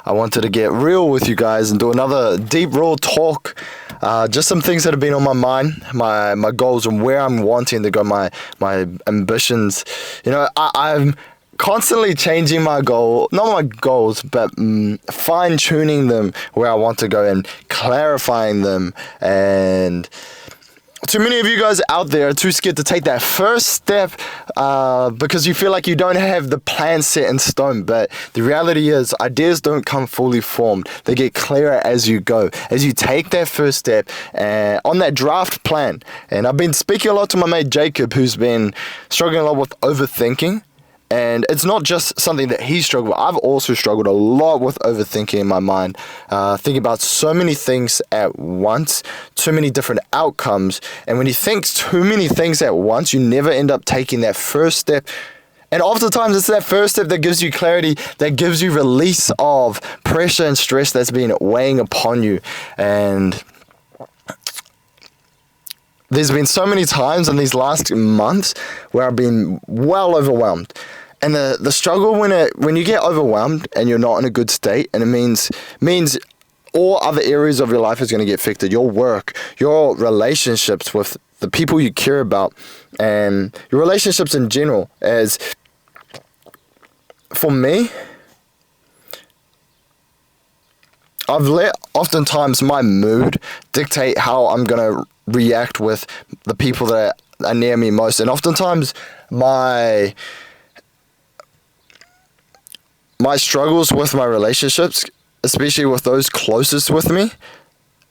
I wanted to get real with you guys and do another deep, raw talk. Just some things that have been on my mind, my goals and where I'm wanting to go, my ambitions. You know, I'm constantly changing my goal, not my goals, but fine-tuning them where I want to go and clarifying them. And too many of you guys out there are too scared to take that first step because you feel like you don't have the plan set in stone. But the reality is, ideas don't come fully formed. They get clearer as you go, as you take that first step on that draft plan. And I've been speaking a lot to my mate Jacob, who's been struggling a lot with overthinking. And it's not just something that he struggled with. I've also struggled a lot with overthinking in my mind. Thinking about so many things at once, too many different outcomes. And when you think too many things at once, you never end up taking that first step. And oftentimes it's that first step that gives you clarity, that gives you release of pressure and stress that's been weighing upon you. And there's been so many times in these last months where I've been well overwhelmed. And the struggle when you get overwhelmed and you're not in a good state, and it means all other areas of your life is going to get affected. Your work, your relationships with the people you care about, and your relationships in general. As for me, I've let oftentimes my mood dictate how I'm going to react with the people that are near me most. And oftentimes my struggles with my relationships, especially with those closest with me,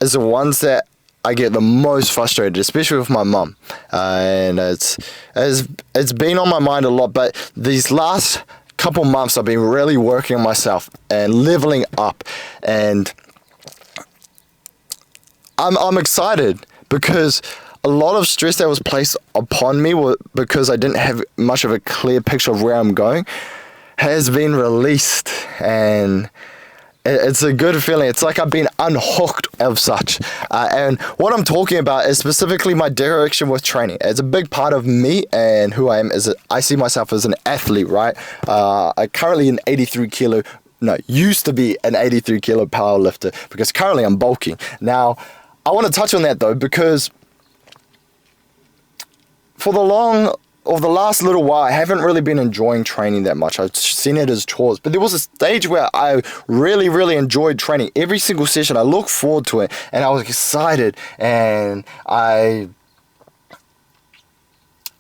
is the ones that I get the most frustrated, especially with my mum. And it's been on my mind a lot, but these last couple months I've been really working on myself and leveling up. And I'm excited because a lot of stress that was placed upon me because I didn't have much of a clear picture of where I'm going has been released, and it's a good feeling. It's like I've been unhooked of such. And what I'm talking about is specifically my direction with training. It's a big part of me and who I am. I see myself as an athlete, right? I currently used to be an 83 kilo power lifter, because currently I'm bulking. Now, I want to touch on that though, because for the last little while, I haven't really been enjoying training that much. I've seen it as chores. But there was a stage where I really, really enjoyed training. Every single session, I looked forward to it, and I was excited, and I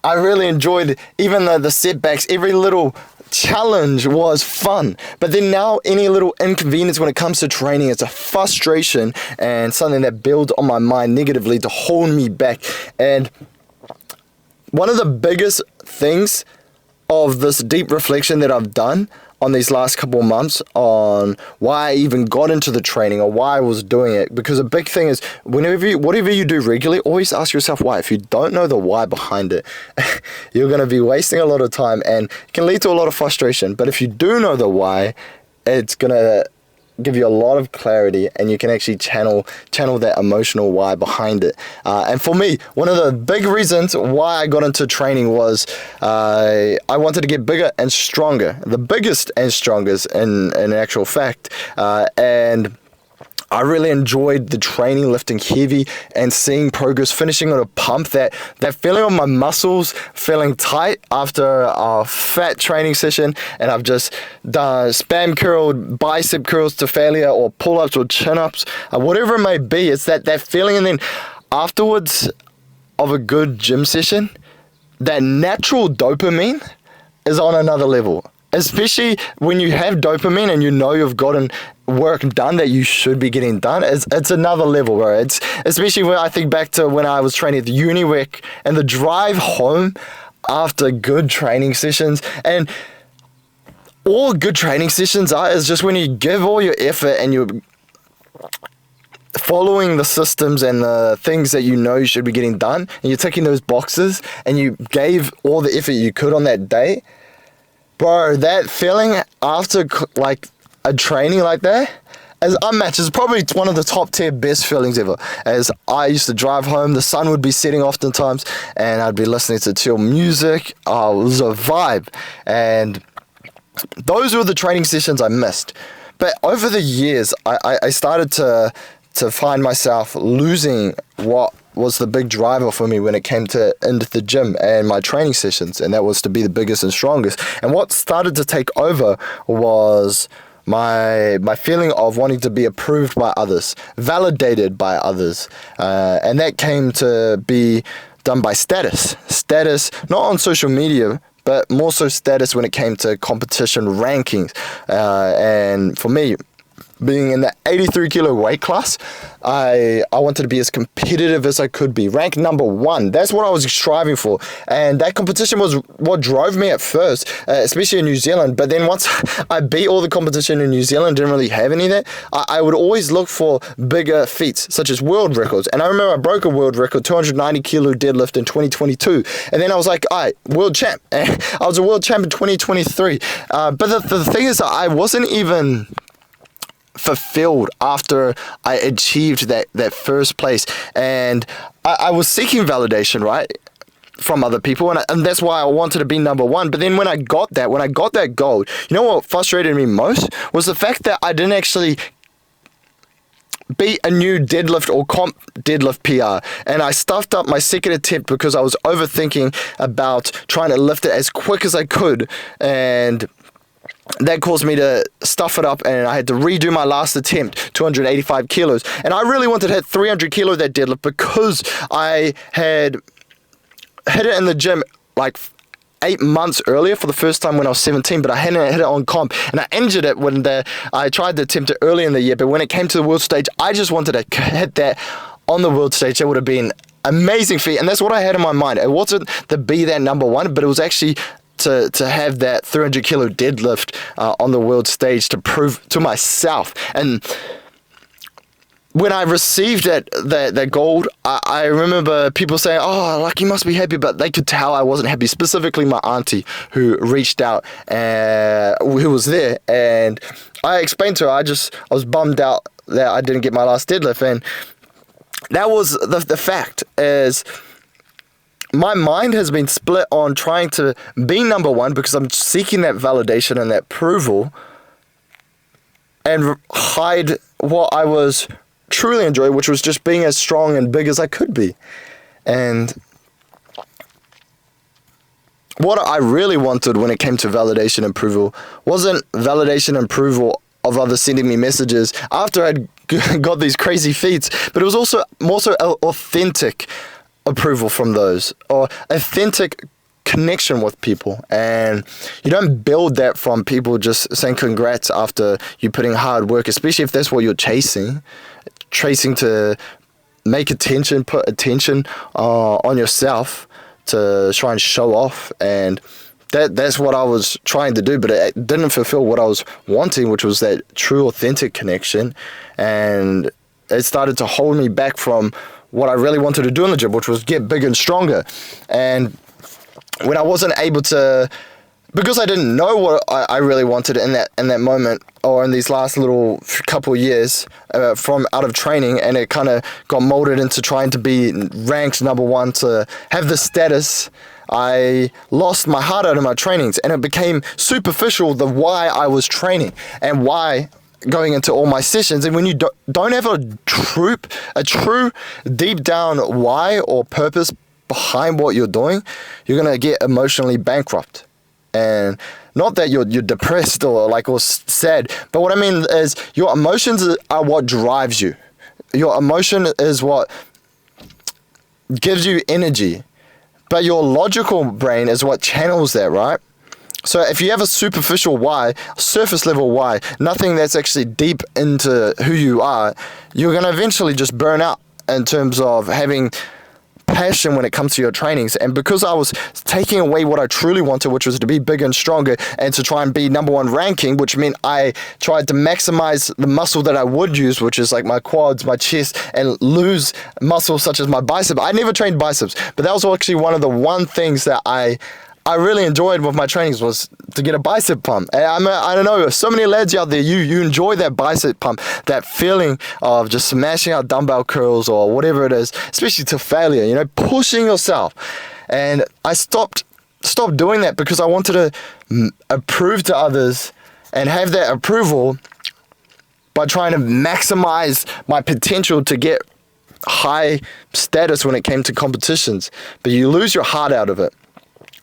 really enjoyed even the setbacks. Every little challenge was fun. But then now any little inconvenience when it comes to training, it's a frustration and something that builds on my mind negatively to hold me back. And one of the biggest things of this deep reflection that I've done on these last couple of months on why I even got into the training or why I was doing it, because a big thing is whatever you do regularly, always ask yourself why. If you don't know the why behind it, you're going to be wasting a lot of time and it can lead to a lot of frustration. But if you do know the why, it's going to give you a lot of clarity, and you can actually channel that emotional why behind it. And for me, one of the big reasons why I got into training was I wanted to get bigger and stronger, the biggest and strongest in actual fact. And I really enjoyed the training, lifting heavy and seeing progress, finishing on a pump, that feeling of my muscles feeling tight after a fat training session, and I've just done spam curled bicep curls to failure, or pull-ups or chin-ups, whatever it may be. It's that feeling, and then afterwards of a good gym session, that natural dopamine is on another level. Especially when you have dopamine and you know you've gotten work done that you should be getting done. It's another level, bro. It's especially when I think back to when I was training at the Uniwec and the drive home after good training sessions. And all good training sessions is just when you give all your effort and you're following the systems and the things that you know you should be getting done, and you're ticking those boxes and you gave all the effort you could on that day. Bro, that feeling after like a training like that is unmatched. It's probably one of the top tier best feelings ever. As I used to drive home, the sun would be setting oftentimes, and I'd be listening to chill music. It was a vibe. And those were the training sessions I missed. But over the years, I started to find myself losing what was the big driver for me when it came to into the gym and my training sessions, and that was to be the biggest and strongest. And what started to take over was my feeling of wanting to be approved by others, validated by others, and that came to be done by status, not on social media, but more so status when it came to competition rankings. And for me, being in the 83 kilo weight class, I wanted to be as competitive as I could be. Rank number 1. That's what I was striving for. And that competition was what drove me at first, especially in New Zealand. But then once I beat all the competition in New Zealand, didn't really have any there, I would always look for bigger feats, such as world records. And I remember I broke a world record, 290 kilo deadlift in 2022. And then I was like, all right, world champ. I was a world champ in 2023. But the thing is, I wasn't even fulfilled after I achieved that first place, and I was seeking validation, right, from other people, and that's why I wanted to be number 1. But then when I got that gold, you know what frustrated me most was the fact that I didn't actually beat a new deadlift or comp deadlift PR, and I stuffed up my second attempt because I was overthinking about trying to lift it as quick as I could, and that caused me to stuff it up, and I had to redo my last attempt, 285 kilos. And I really wanted to hit 300 kilo that deadlift because I had hit it in the gym like 8 months earlier for the first time when I was 17, but I hadn't hit it on comp, and I injured it when I tried to attempt it early in the year. But when it came to the world stage, I just wanted to hit that on the world stage. That would have been amazing feat, and that's what I had in my mind. It wasn't to be that number 1, but it was actually to have that 300 kilo deadlift on the world stage to prove to myself. And when I received that gold, I remember people saying, oh, like, you must be happy, but they could tell I wasn't happy, specifically my auntie who reached out and who was there. And I explained to her, I was bummed out that I didn't get my last deadlift. And that was the fact is, my mind has been split on trying to be number 1 because I'm seeking that validation and that approval, and hide what I was truly enjoying, which was just being as strong and big as I could be. And what I really wanted when it came to validation and approval wasn't validation and approval of others sending me messages after I'd got these crazy feats, but it was also more so authentic approval from those, or authentic connection with people. And you don't build that from people just saying congrats after you putting hard work, especially if that's what you're chasing to make attention, put attention on yourself to try and show off. And that's what I was trying to do, but it didn't fulfill what I was wanting, which was that true authentic connection. And it started to hold me back from what I really wanted to do in the gym, which was get bigger and stronger. And when I wasn't able to, because I didn't know what I really wanted in that moment, or in these last little couple years from out of training, and it kind of got molded into trying to be ranked number 1 to have the status, I lost my heart out of my trainings, and it became superficial, the why I was training and why going into all my sessions. And when you don't have a true deep down why or purpose behind what you're doing, you're gonna get emotionally bankrupt. And not that you're depressed or sad, but what I mean is your emotions are what drives you. Your emotion is what gives you energy, but your logical brain is what channels that, right? So if you have a superficial why, surface level why, nothing that's actually deep into who you are, you're going to eventually just burn out in terms of having passion when it comes to your trainings. And because I was taking away what I truly wanted, which was to be bigger and stronger and to try and be number 1 ranking, which meant I tried to maximize the muscle that I would use, which is like my quads, my chest, and lose muscles such as my bicep. I never trained biceps, but that was actually one of the things that I really enjoyed with my trainings, was to get a bicep pump. And I don't know, so many lads out there, you enjoy that bicep pump, that feeling of just smashing out dumbbell curls or whatever it is, especially to failure, pushing yourself. And I stopped doing that because I wanted to prove to others and have that approval by trying to maximize my potential to get high status when it came to competitions, but you lose your heart out of it.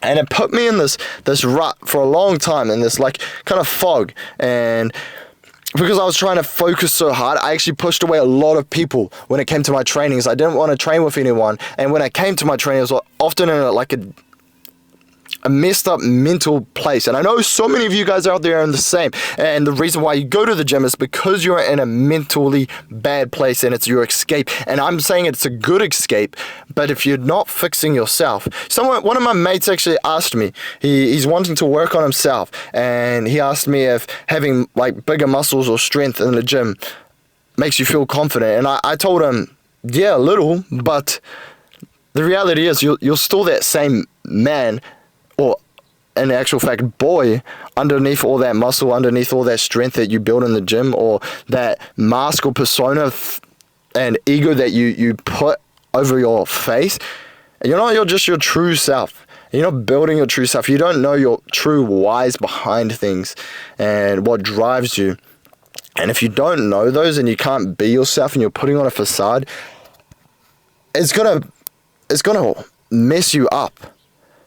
And it put me in this rut for a long time, in this like kind of fog. And because I was trying to focus so hard, I actually pushed away a lot of people when it came to my trainings. I didn't want to train with anyone. And when I came to my training, it was often in a messed up mental place. And I know so many of you guys out there are in the same. And the reason why you go to the gym is because you're in a mentally bad place and it's your escape. And I'm saying it's a good escape, but if you're not fixing yourself. One of my mates actually asked me, he's wanting to work on himself, and he asked me if having like bigger muscles or strength in the gym makes you feel confident. And I told him, yeah, a little, but the reality is you're still that same man, or in actual fact, boy, underneath all that muscle, underneath all that strength that you build in the gym, or that mask or persona and ego that you put over your face. You're just your true self. You're not building your true self. You don't know your true whys behind things and what drives you. And if you don't know those and you can't be yourself and you're putting on a facade, it's gonna mess you up.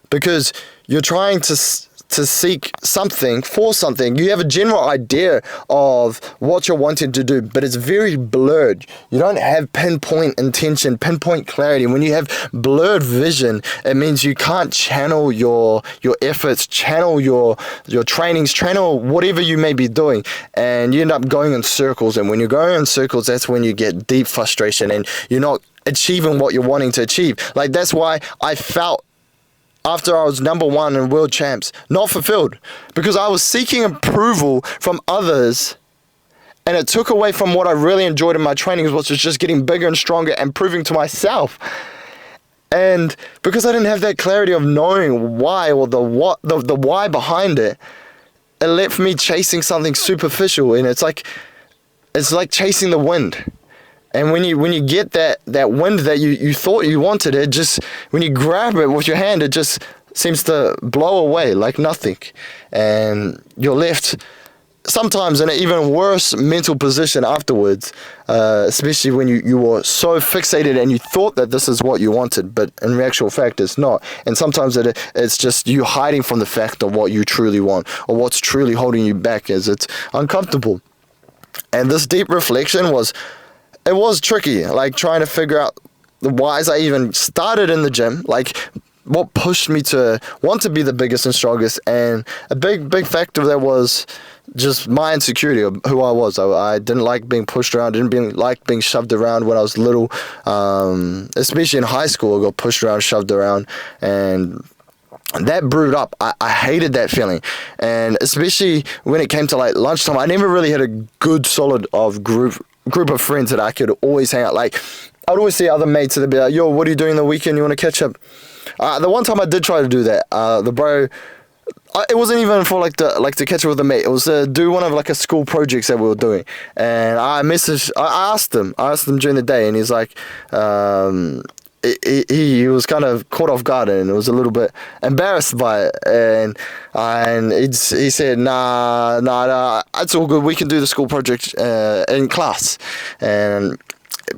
Because you're trying to seek something for something. You have a general idea of what you're wanting to do, but it's very blurred. You don't have pinpoint intention, pinpoint clarity. When you have blurred vision, it means you can't channel your efforts, channel your trainings, channel whatever you may be doing, and you end up going in circles. And when you're going in circles, that's when you get deep frustration and you're not achieving what you're wanting to achieve. Like, that's why I felt after I was number 1 in world champs, not fulfilled, because I was seeking approval from others, and it took away from what I really enjoyed in my trainings, which was just getting bigger and stronger and proving to myself. And because I didn't have that clarity of knowing why, or the why behind it, it left me chasing something superficial, and it's like chasing the wind. And when you get that wind that you thought you wanted, it just, when you grab it with your hand, it just seems to blow away like nothing. And you're left sometimes in an even worse mental position afterwards, especially when you were so fixated and you thought that this is what you wanted, but in actual fact it's not. And sometimes it's just you hiding from the fact of what you truly want, or what's truly holding you back, as it's uncomfortable. And this deep reflection was tricky, like trying to figure out the whys I even started in the gym, like what pushed me to want to be the biggest and strongest. And a big factor of that was just my insecurity of who I was. I didn't like being pushed around, like being shoved around when I was little, especially in high school. I got pushed around, shoved around, and that brewed up. I hated that feeling. And especially when it came to like lunchtime, I never really had a good solid group of friends that I could always hang out. Like, I would always see other mates that would be like, yo, what are you doing the weekend? You want to catch up? The one time I did try to do that, it wasn't even for to catch up with a mate. It was to do one of like a school projects that we were doing. And I asked him during the day, and he's like, he was kind of caught off guard and was a little bit embarrassed by it, and he said, nah, it's all good, we can do the school project in class. And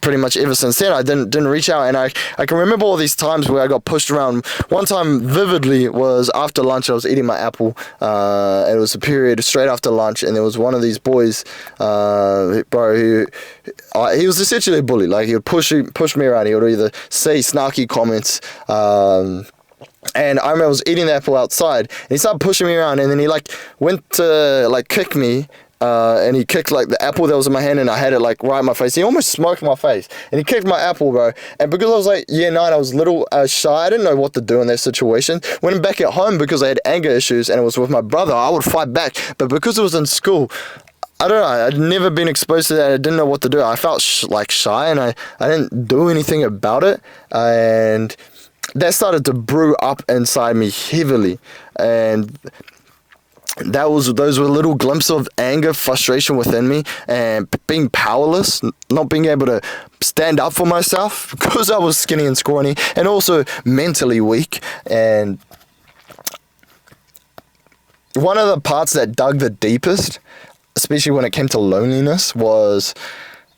pretty much ever since then I didn't reach out. And I can remember all these times where I got pushed around. One time vividly was after lunch. I was eating my apple. It was a period straight after lunch, and there was one of these boys, he was essentially a bully. Like, he would push me around. He would either say snarky comments, and I remember I was eating the apple outside, and he started pushing me around, and then he went to kick me. And he kicked the apple that was in my hand, and I had it right in my face. He almost smoked my face, and he kicked my apple, bro. And because I was year 9, I was a little shy. I didn't know what to do in that situation. When I'm back at home, because I had anger issues and it was with my brother, I would fight back. But because it was in school, I don't know, I'd never been exposed to that. I didn't know what to do. I felt shy, and I didn't do anything about it. And that started to brew up inside me heavily. And those were little glimpses of anger, frustration within me, and being powerless, not being able to stand up for myself because I was skinny and scrawny, and also mentally weak. And one of the parts that dug the deepest especially when it came to loneliness, was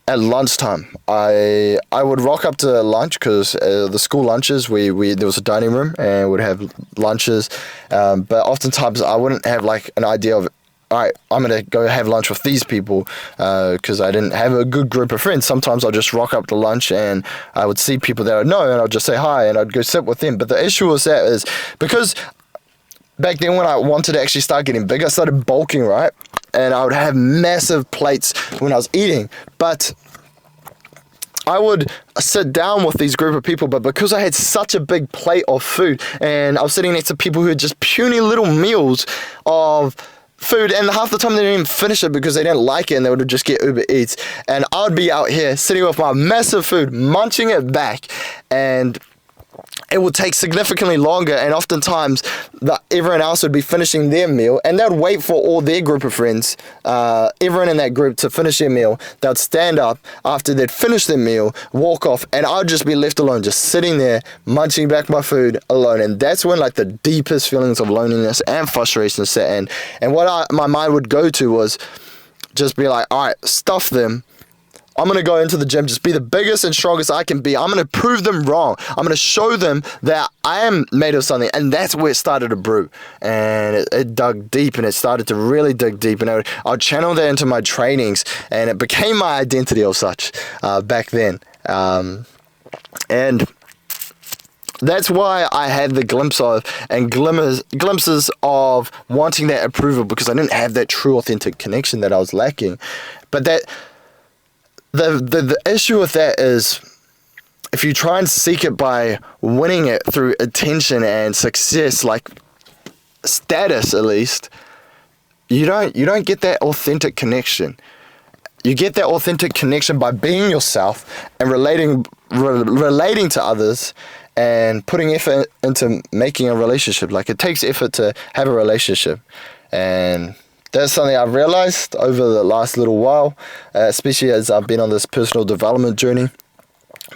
at lunchtime. I would rock up to lunch because the school lunches, we there was a dining room and we'd have lunches, but oftentimes I wouldn't have like an idea of, all right, I'm going to go have lunch with these people because I didn't have a good group of friends. Sometimes I'll just rock up to lunch and I would see people that I know and I'd just say hi and I'd go sit with them. But the issue with that is because back then when I wanted to actually start getting big, I started bulking, right? And I would have massive plates when I was eating. But I would sit down with these group of people, but because I had such a big plate of food and I was sitting next to people who had just puny little meals of food, and half the time they didn't even finish it because they didn't like it and they would just get Uber Eats, and I'd be out here sitting with my massive food, munching it back, and it would take significantly longer, and oftentimes everyone else would be finishing their meal and they'd wait for all their group of friends, everyone in that group to finish their meal. They'd stand up after they'd finished their meal, walk off, and I'd just be left alone, just sitting there munching back my food alone. And that's when like the deepest feelings of loneliness and frustration set in. And what my mind would go to was just be like, all right, stuff them. I'm going to go into the gym, just be the biggest and strongest I can be. I'm going to prove them wrong. I'm going to show them that I am made of something. And that's where it started to brew. And it dug deep, and it started to really dig deep. And I'd channel that into my trainings, and it became my identity of such back then. And that's why I had the glimpses of wanting that approval, because I didn't have that true, authentic connection that I was lacking. But the issue with that is, if you try and seek it by winning it through attention and success, like status at least, you don't get that authentic connection. You get that authentic connection by being yourself and relating to others and putting effort into making a relationship. Like, it takes effort to have a relationship, and that's something I've realized over the last little while, especially as I've been on this personal development journey.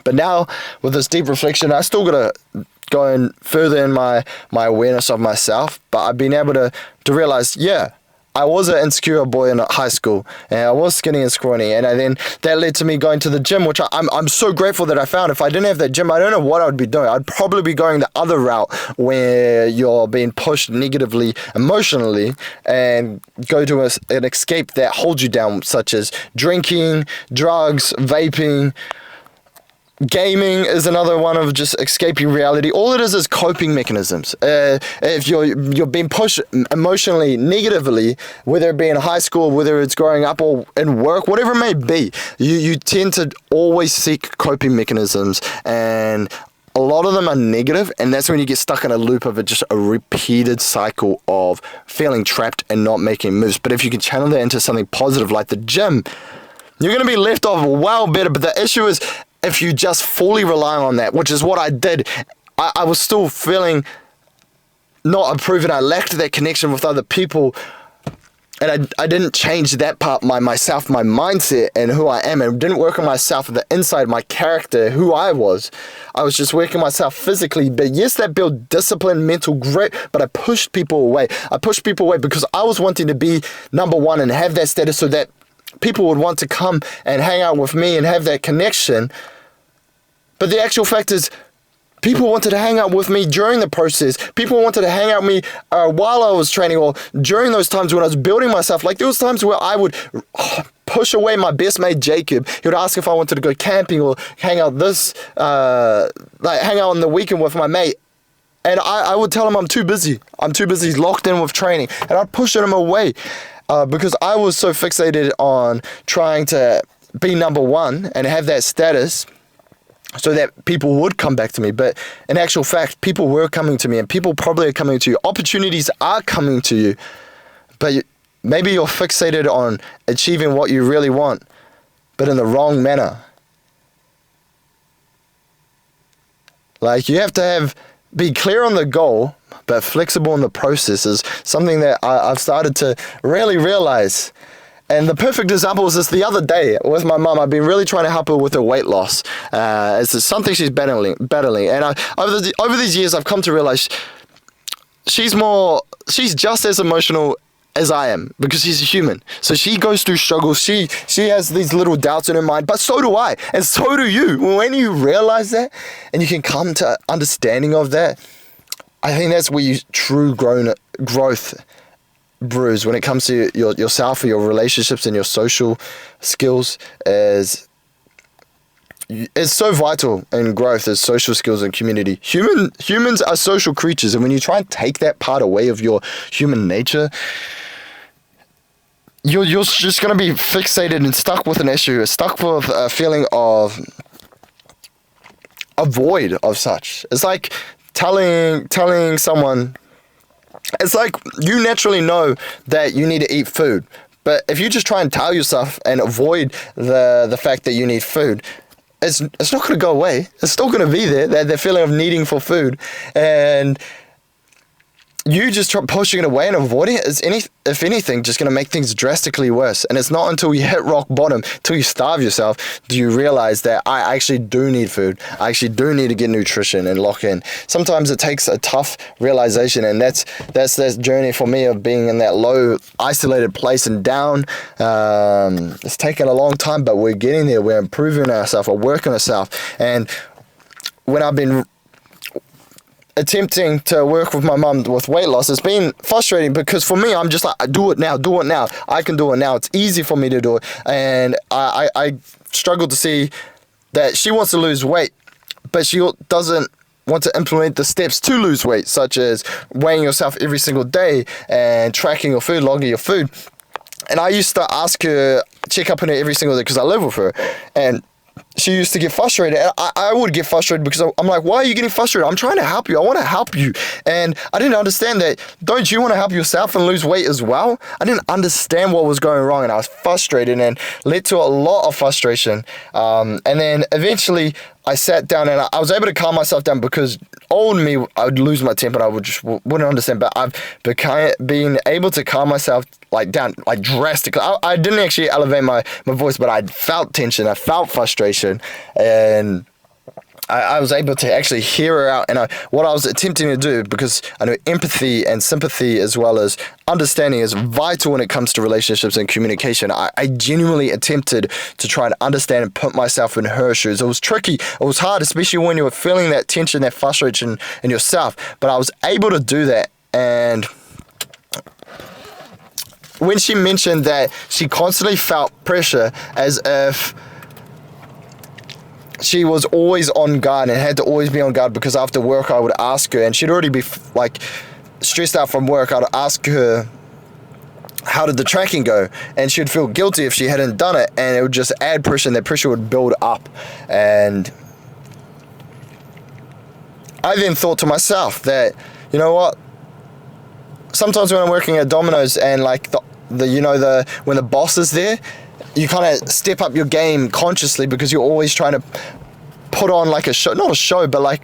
But now, with this deep reflection, I still got to go in further in my awareness of myself. But I've been able to realize, yeah, I was an insecure boy in high school, and I was skinny and scrawny, and then that led to me going to the gym, which I'm so grateful that I found. If I didn't have that gym, I don't know what I'd be doing. I'd probably be going the other route, where you're being pushed negatively, emotionally, and go to an escape that holds you down, such as drinking, drugs, vaping. Gaming is another one of just escaping reality. All it is coping mechanisms. If you're being pushed emotionally, negatively, whether it be in high school, whether it's growing up or in work, whatever it may be, you tend to always seek coping mechanisms, and a lot of them are negative, and that's when you get stuck in a loop of just a repeated cycle of feeling trapped and not making moves. But if you can channel that into something positive like the gym, you're going to be left off well better. But the issue is, if you just fully rely on that, which is what I did, I was still feeling not approved, and I lacked that connection with other people, and I didn't change that part, myself, my mindset, and who I am, and didn't work on myself on the inside, my character, who I was. I was just working myself physically, but yes, that built discipline, mental grit, but I pushed people away. I pushed people away because I was wanting to be number one and have that status, so that people would want to come and hang out with me and have that connection. But the actual fact is, people wanted to hang out with me during the process. People wanted to hang out with me while I was training, or during those times when I was building myself. Like, there was times where I would push away my best mate, Jacob. He would ask if I wanted to go camping or hang out hang out on the weekend with my mate. And I would tell him I'm too busy. I'm too busy, locked in with training. And I'd push him away. Because I was so fixated on trying to be number one and have that status so that people would come back to me. But in actual fact, people were coming to me, and people probably are coming to you. Opportunities are coming to you. But maybe you're fixated on achieving what you really want, but in the wrong manner. Like, you have to be clear on the goal, but flexible in the process is something that I've started to really realize. And the perfect example was this the other day with my mum. I've been really trying to help her with her weight loss. It's something she's battling. And over these years, I've come to realize she's just as emotional as I am, because she's a human. So she goes through struggles. She has these little doubts in her mind, but so do I, and so do you. When you realize that, and you can come to understanding of that, I think that's where true growth brews when it comes to yourself, or your relationships, and your social skills. It's so vital in growth as social skills and community. Humans are social creatures, and when you try and take that part away of your human nature, you're just going to be fixated and stuck with an issue, stuck with a feeling of a void of such. It's like telling someone, it's like you naturally know that you need to eat food, but if you just try and tell yourself and avoid the fact that you need food, it's not going to go away. It's still going to be there, that feeling of needing for food. And you just try pushing it away and avoiding it is, if anything, just going to make things drastically worse. And it's not until you hit rock bottom, till you starve yourself, do you realize that I actually do need food. I actually do need to get nutrition and lock in. Sometimes it takes a tough realization, and that's that journey for me of being in that low, isolated place and down. It's taken a long time, but we're getting there. We're improving ourselves. We're working ourselves. And when I've been attempting to work with my mum with weight loss, it's been frustrating, because for me, I'm just like, do it now. I can do it now. It's easy for me to do it. And I struggle to see that she wants to lose weight, but she doesn't want to implement the steps to lose weight, such as weighing yourself every single day and tracking your food, logging your food. And I used to ask her, check up on her every single day, because I live with her. And she used to get frustrated, and I would get frustrated, because I'm like, why are you getting frustrated? I'm trying to help you. I want to help you. And I didn't understand that. Don't you want to help yourself and lose weight as well? I didn't understand what was going wrong, and I was frustrated, and led to a lot of frustration. And then eventually I sat down, and I was able to calm myself down, because old me, I would lose my temper, and I wouldn't understand. But I've been able to calm myself down drastically. I didn't actually elevate my voice, but I felt tension, I felt frustration, and I was able to actually hear her out. And what I was attempting to do, because I know empathy and sympathy as well as understanding is vital when it comes to relationships and communication, I genuinely attempted to try and understand and put myself in her shoes. It was tricky. It was hard, especially when you were feeling that tension, that frustration in yourself. But I was able to do that. And when she mentioned that she constantly felt pressure, as if she was always on guard and had to always be on guard, because after work I would ask her, and she'd already be stressed out from work, I'd ask her, how did the tracking go? And she'd feel guilty if she hadn't done it, and it would just add pressure, and that pressure would build up. And I then thought to myself that, you know what, sometimes when I'm working at Domino's, and when the boss is there, you kind of step up your game consciously, because you're always trying to put on a show, not a show, but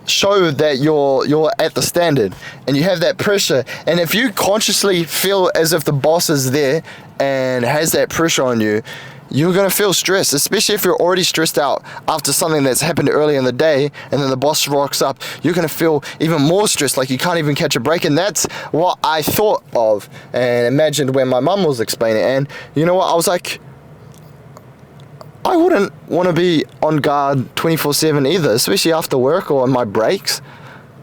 show that you're at the standard, and you have that pressure. And if you consciously feel as if the boss is there and has that pressure on you, you're going to feel stressed, especially if you're already stressed out after something that's happened early in the day, and then the boss rocks up. You're going to feel even more stressed, like you can't even catch a break. And that's what I thought of and imagined when my mum was explaining it. And you know what, I was like, I wouldn't want to be on guard 24/7 either, especially after work or on my breaks,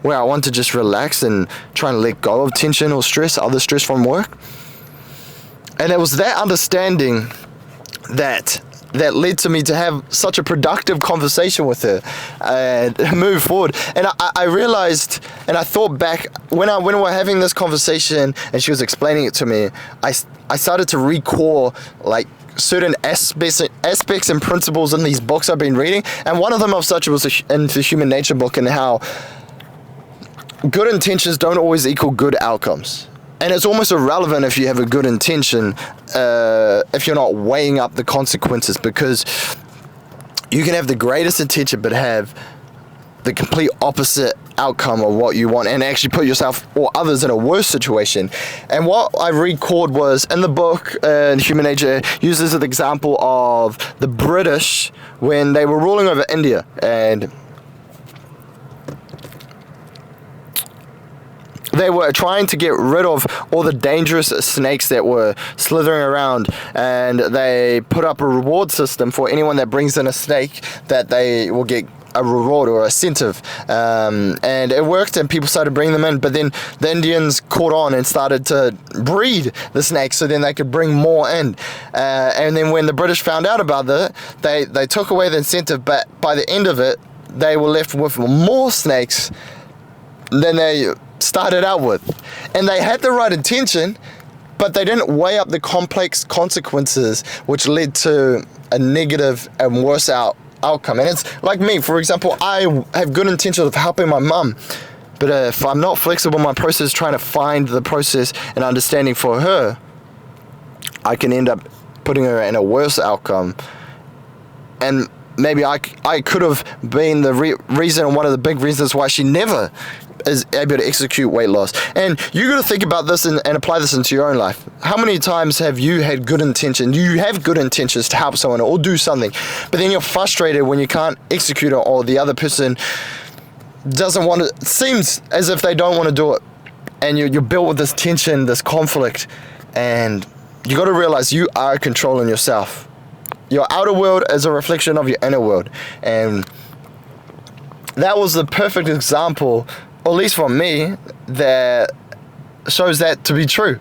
where I want to just relax and try and let go of tension or stress, other stress from work. And it was that understanding that led to me to have such a productive conversation with her and move forward. And I realized, and I thought back, when we were having this conversation and she was explaining it to me, I started to recall certain aspects and principles in these books I've been reading. And one of them of such was in the Human Nature book, and how good intentions don't always equal good outcomes. And it's almost irrelevant if you have a good intention, if you're not weighing up the consequences, because you can have the greatest intention but have the complete opposite outcome of what you want, and actually put yourself or others in a worse situation. And what I recalled was, in the book, Human Nature uses an example of the British when they were ruling over India, and they were trying to get rid of all the dangerous snakes that were slithering around, and they put up a reward system for anyone that brings in a snake, that they will get a reward or a incentive, and it worked, and people started bringing them in. But then the Indians caught on and started to breed the snakes, so then they could bring more in, and then when the British found out about that, they took away the incentive, but by the end of it, they were left with more snakes than they started out with. And they had the right intention, but they didn't weigh up the complex consequences, which led to a negative and worse outcome. And it's like me, for example, I have good intentions of helping my mum, but if I'm not flexible in my process, trying to find the process and understanding for her, I can end up putting her in a worse outcome. And maybe I could have been the reason, one of the big reasons why she never is able to execute weight loss. And you got to think about this and apply this into your own life. How many times have you had good intention? You have good intentions to help someone or do something, but then you're frustrated when you can't execute it, or the other person doesn't want to, it seems as if they don't want to do it, and you're built with this tension, this conflict, and you got to realize you are controlling yourself. Your outer world is a reflection of your inner world, and that was the perfect example, or at least for me, that shows that to be true.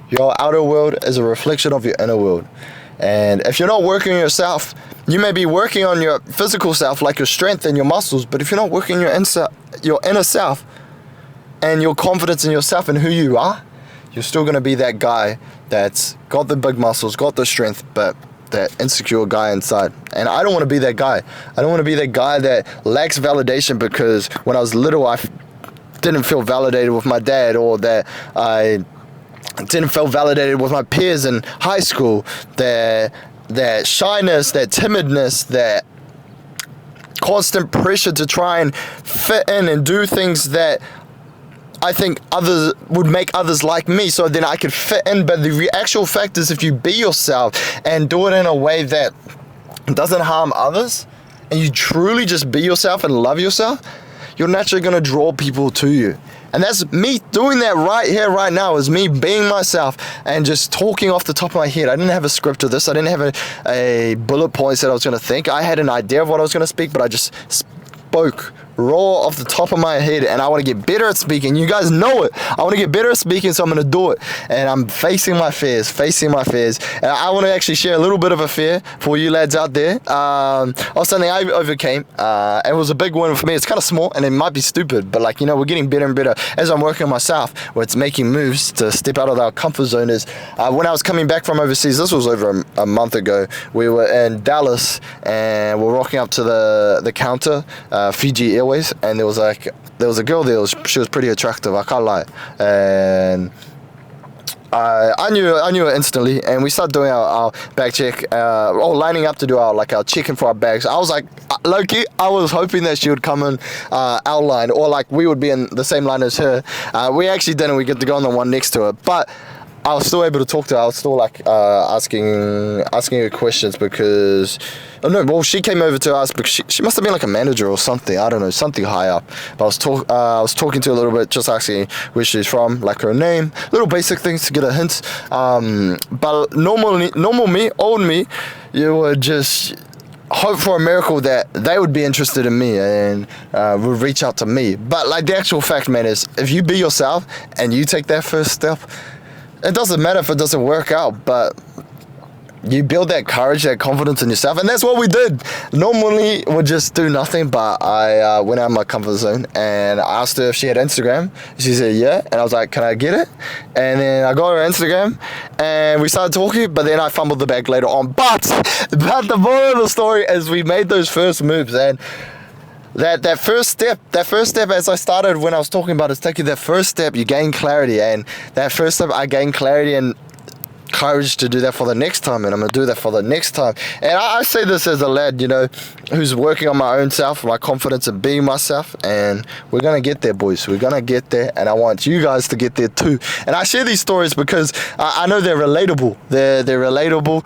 Your outer world is a reflection of your inner world, and if you're not working on yourself, you may be working on your physical self, like your strength and your muscles, but if you're not working your inner self and your confidence in yourself and who you are, you're still going to be that guy that's got the big muscles, got the strength, but that insecure guy inside. And I don't want to be that guy. I don't want to be that guy that lacks validation because when I was little I didn't feel validated with my dad, or that I didn't feel validated with my peers in high school. That shyness, that timidness, that constant pressure to try and fit in and do things that I think others would make others like me, so then I could fit in. But the actual fact is, if you be yourself and do it in a way that doesn't harm others, and you truly just be yourself and love yourself, you're naturally going to draw people to you. And that's me doing that right here, right now, is me being myself and just talking off the top of my head. I didn't have a script to this. I didn't have a bullet points that I was going to think. I had an idea of what I was going to speak, but I just spoke raw off the top of my head, and I want to get better at speaking. You guys know it. I want to get better at speaking, so I'm going to do it. And I'm facing my fears. And I want to actually share a little bit of a fear for you lads out there. Of something I overcame. It was a big win for me. It's kind of small, and it might be stupid, but like, you know, we're getting better and better as I'm working on myself, where it's making moves to step out of our comfort zone. Is when I was coming back from overseas, this was over a month ago, we were in Dallas, and we're walking up to the counter, Fiji Airways, and there was a girl there. She was pretty attractive, I can't lie, and I knew her instantly, and we started doing our bag check, lining up to do our checking for our bags. I was like, low-key, I was hoping that she would come in our line, or like we would be in the same line as her. We actually didn't. We get to go on the one next to her, but I was still able to talk to her. I was still asking her questions because, she came over to us because she must have been like a manager or something. I don't know, something high up. But I was talking to her a little bit, just asking where she's from, like her name, little basic things to get a hint. But normal me, old me, you would just hope for a miracle that they would be interested in me and would reach out to me. But like, the actual fact, man, is if you be yourself and you take that first step, it doesn't matter if it doesn't work out, but you build that courage, that confidence in yourself, and that's what we did. Normally, we'd just do nothing, but I went out of my comfort zone, and I asked her if she had Instagram. She said, yeah, and I was like, can I get it? And then I got her Instagram, and we started talking, but then I fumbled the bag later on. But the moral of the story is we made those first moves, and that first step, as I started when I was talking about, is taking that first step, you gain clarity, and that first step, I gained clarity, and courage to do that for the next time, and I'm gonna do that for the next time. And I say this as a lad, you know, who's working on my own self, my confidence in being myself, and we're gonna get there, boys. We're gonna get there, and I want you guys to get there too. And I share these stories because I know they're relatable. They're relatable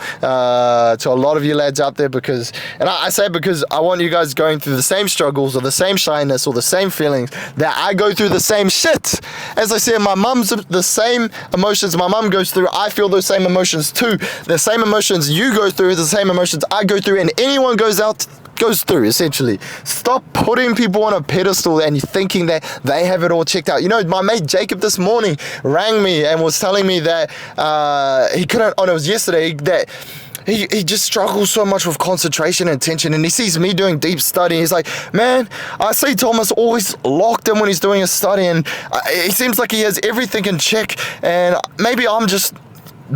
to a lot of you lads out there, because, and I say it because I want you guys going through the same struggles or the same shyness or the same feelings that I go through the same shit. As I said, my mum's the same emotions my mum goes through. I feel those same emotions too. The same emotions you go through, the same emotions I go through, and anyone goes through, essentially. Stop putting people on a pedestal and thinking that they have it all checked out. You know, my mate Jacob this morning rang me and was telling me that he couldn't, it was yesterday, that he just struggles so much with concentration and attention, and he sees me doing deep study. He's like, man, I see Thomas always locked in when he's doing a study, and it seems like he has everything in check, and maybe I'm just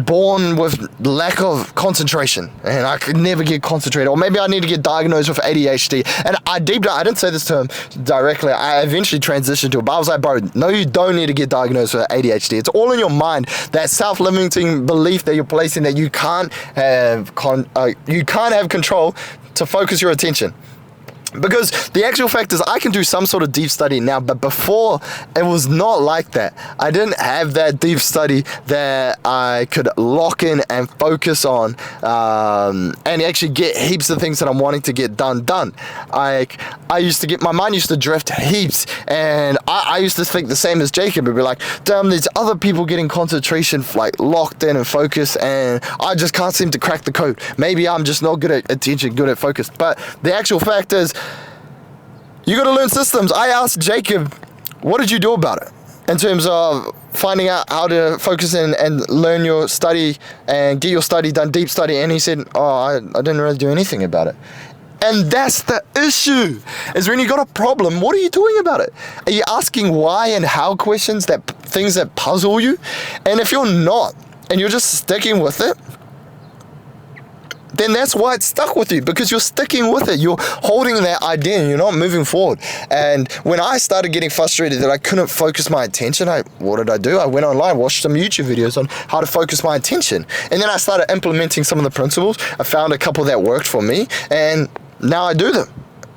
born with lack of concentration and I could never get concentrated, or maybe I need to get diagnosed with ADHD. And I didn't say this to him directly. I eventually transitioned to it, but I was like, bro, no, you don't need to get diagnosed with ADHD. It's all in your mind, that self-limiting belief that you're placing, that you can't have control to focus your attention. Because the actual fact is, I can do some sort of deep study now, but before it was not like that. I didn't have that deep study that I could lock in and focus on, and actually get heaps of things that I'm wanting to get done. I used to my mind used to drift heaps, and I used to think the same as Jacob. It'd be like, damn, there's other people getting concentration like locked in and focused, and I just can't seem to crack the code. Maybe I'm just not good at attention, good at focus. But the actual fact is, you got to learn systems. I asked Jacob, what did you do about it in terms of finding out how to focus in and learn your study and get your study done, deep study? And he said, I didn't really do anything about it. And that's the issue, is when you got a problem, what are you doing about it? Are you asking why and how questions, things that puzzle you? And if you're not, and you're just sticking with it, then that's why it's stuck with you, because you're sticking with it. You're holding that idea and you're not moving forward. And when I started getting frustrated that I couldn't focus my attention, what did I do? I went online, watched some YouTube videos on how to focus my attention. And then I started implementing some of the principles. I found a couple that worked for me, and now I do them.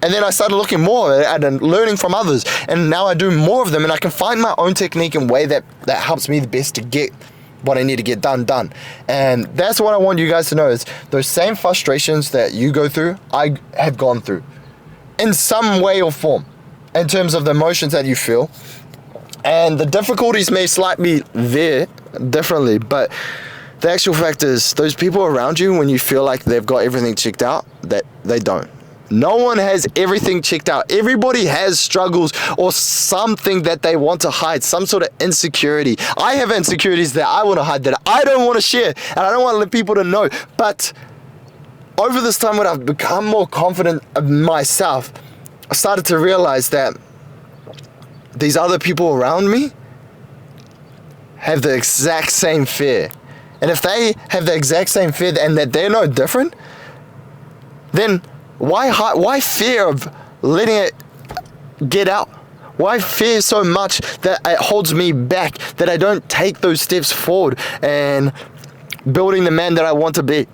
And then I started looking more at and learning from others. And now I do more of them, and I can find my own technique and way that helps me the best to get what I need to get done. And that's what I want you guys to know, is those same frustrations that you go through, I have gone through in some way or form, in terms of the emotions that you feel. And the difficulties may slightly there differently, but the actual fact is, those people around you, when you feel like they've got everything checked out, that they don't. No one has everything checked out. Everybody has struggles or something that they want to hide, some sort of insecurity. I have insecurities that I want to hide, that I don't want to share, and I don't want to let people to know. But over this time, when I've become more confident of myself, I started to realize that these other people around me have the exact same fear. And if they have the exact same fear and that they're no different, then why fear of letting it get out? Why fear so much that it holds me back, that I don't take those steps forward and building the man that I want to be?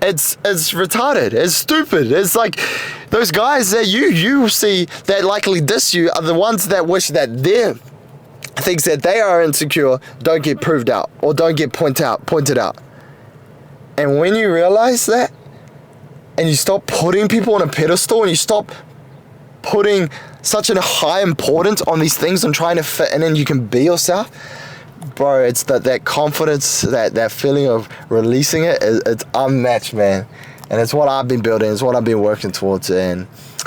It's retarded. It's stupid. It's like those guys that you see that likely diss you are the ones that wish that their things that they are insecure don't get proved out or don't get pointed out. And when you realize that, and you stop putting people on a pedestal, and you stop putting such a high importance on these things and trying to fit in, and you can be yourself, bro, it's that confidence, that feeling of releasing it's unmatched, man. And it's what I've been building, it's what I've been working towards, and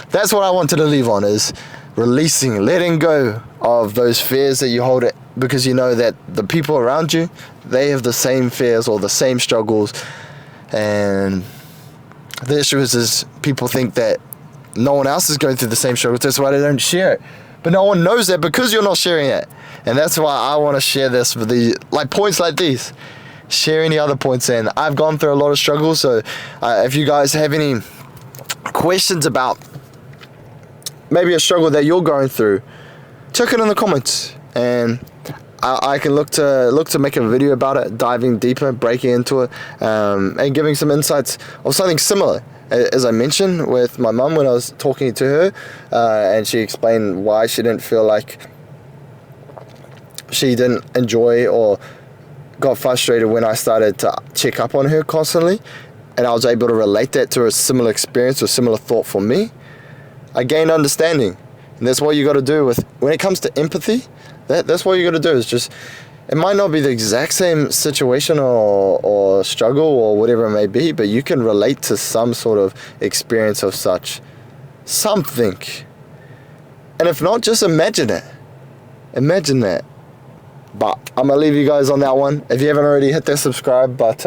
that's what I wanted to leave on, is releasing, letting go of those fears that you hold it, because you know that the people around you, they have the same fears or the same struggles. And the issue is people think that no one else is going through the same struggle, that's why they don't share it. But no one knows that because you're not sharing it. And that's why I want to share this with points like these. Share any other points. And I've gone through a lot of struggles, so if you guys have any questions about maybe a struggle that you're going through, check it in the comments. And I can look to make a video about it, diving deeper, breaking into it, and giving some insights of something similar. As I mentioned with my mum when I was talking to her, and she explained why she didn't feel like she didn't enjoy or got frustrated when I started to check up on her constantly, and I was able to relate that to a similar experience or similar thought for me. I gained understanding, and that's what you got to do with when it comes to empathy. That's what you got to do. Is just, it might not be the exact same situation or struggle or whatever it may be, but you can relate to some sort of experience of such something. And if not, just imagine it. Imagine that. But I'm going to leave you guys on that one. If you haven't already, hit that subscribe. But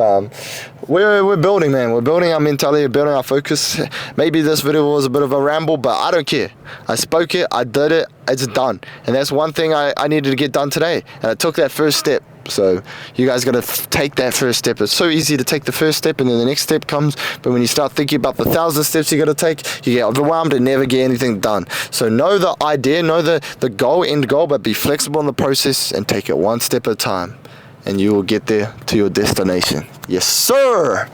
we're building, man. We're building our mentality, building our focus. Maybe this video was a bit of a ramble, but I don't care. I spoke it, I did it, it's done. And that's one thing I needed to get done today. And I took that first step. So you guys got to take that first step. It's so easy to take the first step and then the next step comes. But when you start thinking about the 1,000 steps you got to take, you get overwhelmed and never get anything done. So know the idea, know the goal, end goal, but be flexible in the process and take it one step at a time. And you will get there to your destination. Yes, sir.